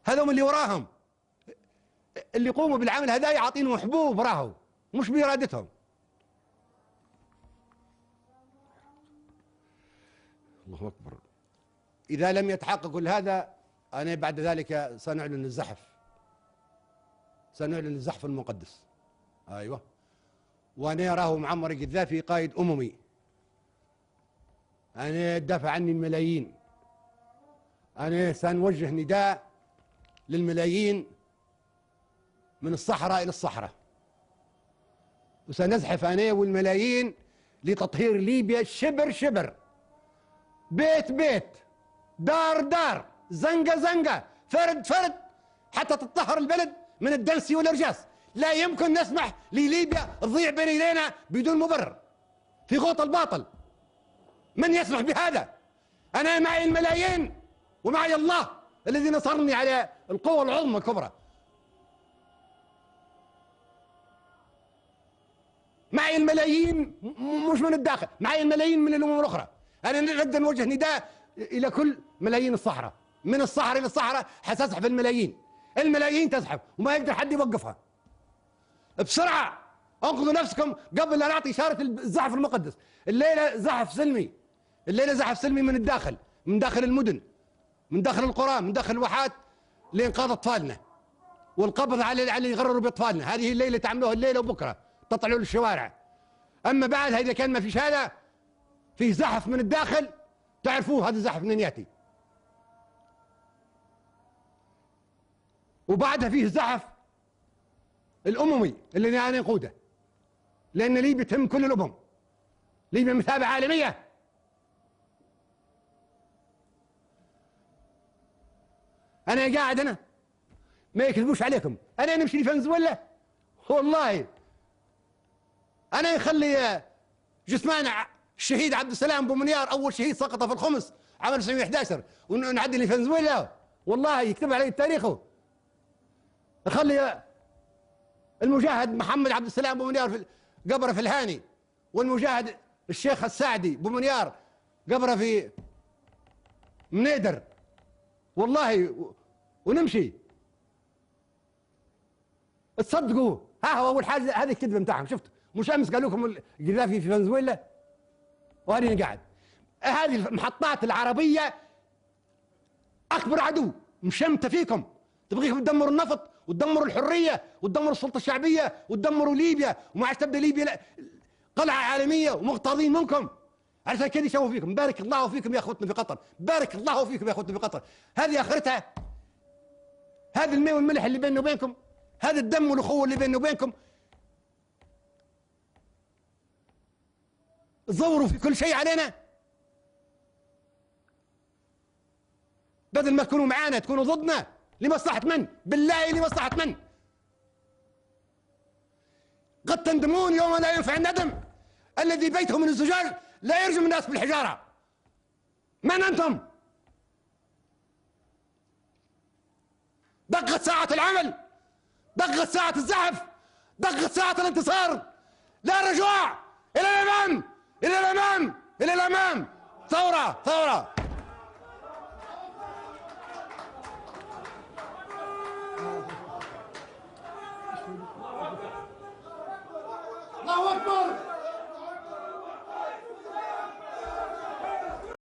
هذول اللي وراهم اللي يقوموا بالعمل هذا يعطينهم حبوب راهو مش بإرادتهم. الله أكبر. إذا لم يتحقق كل هذا أنا بعد ذلك سنعلن الزحف، سنعلن الزحف المقدس. أيوة، وأنا راهو معمر القذافي قائد أممي، أنا دافع عني الملايين، أنا سنوجه نداء للملايين من الصحراء إلى الصحراء، وسنزحف أنا والملايين لتطهير ليبيا شبر شبر، بيت بيت، دار دار، زنقة زنقة، فرد فرد، حتى تطهر البلد من الدنس والإرجاس. لا يمكن نسمح لليبيا تضيع بين يدينا بدون مبرر في غوط الباطل. من يسمح بهذا؟ أنا معي الملايين ومعي الله الذي نصرني على القوة العظمى الكبرى. معي الملايين مش من الداخل، معي الملايين من الأمم الأخرى. أنا نقدر نوجه نداء إلى كل ملايين الصحراء، من الصحراء إلى الصحراء حتزحف الملايين، الملايين تزحف وما يقدر حد يوقفها. بسرعة انقذوا نفسكم قبل لا نعطي إشارة الزحف المقدس. الليلة زحف سلمي، الليلة زحف سلمي من الداخل، من داخل المدن، من داخل القرى، من داخل الواحات، لإنقاذ أطفالنا والقبض على اللي يغرروا بأطفالنا. هذه الليلة تعملوها الليلة وبكرة تطلعوا للشوارع. أما بعد إذا كان ما فيش هذا، فيه زحف من الداخل، تعرفوه هذا الزحف منين يأتي. وبعدها فيه الزحف الأممي اللي أنا نقوده، لأن ليبيا تهم كل الأمم، ليبيا مثابة عالمية. أنا قاعد أنا ما يكذبوش عليكم، أنا نمشي لفنزويلا والله أنا يخلي جثمان الشهيد عبد السلام بومنيار أول شهيد سقط في الخمس عام 1911 ونعدي لفنزويلا، والله يكتب علي تاريخه. أخلي المجاهد محمد عبد السلام بومنيار قبره في الهاني، والمجاهد الشيخ السعدي بومنيار قبره في منيدر، والله ونمشي. تصدقوا ها هو أول حاجة هذه الكذبة بتاعهم. شفت مش أمس قالوا لكم القذافي في فنزويلا وأنا قاعد. هذه المحطات العربية أكبر عدو مشمتة فيكم، تبغيكم تدمروا النفط وتدمروا الحرية وتدمروا السلطة الشعبية وتدمروا ليبيا، وما عادش تبدأ ليبيا قلعة عالمية ومغتاظين منكم. عشان كذا يشوفوا فيكم. بارك الله فيكم يا أخوتنا في قطر، بارك الله فيكم يا أخوتنا في قطر. هذه آخرتها، هذا الماء والملح اللي بيننا وبينكم، هذا الدم والأخوة اللي بيننا وبينكم. تزوروا في كل شيء علينا، بدل ما تكونوا معانا تكونوا ضدنا. لمصلحة من؟ بالله لمصلحة من؟ قد تندمون يوم لا ينفع الندم. الذي بيته من الزجاج لا يرجم الناس بالحجارة. من أنتم؟ دقت ساعة العمل، دقت ساعة الزحف، دقت ساعة الانتصار. لا رجوع، إلى الأمام، إلى الأمام، إلى الأمام. ثورة ثورة.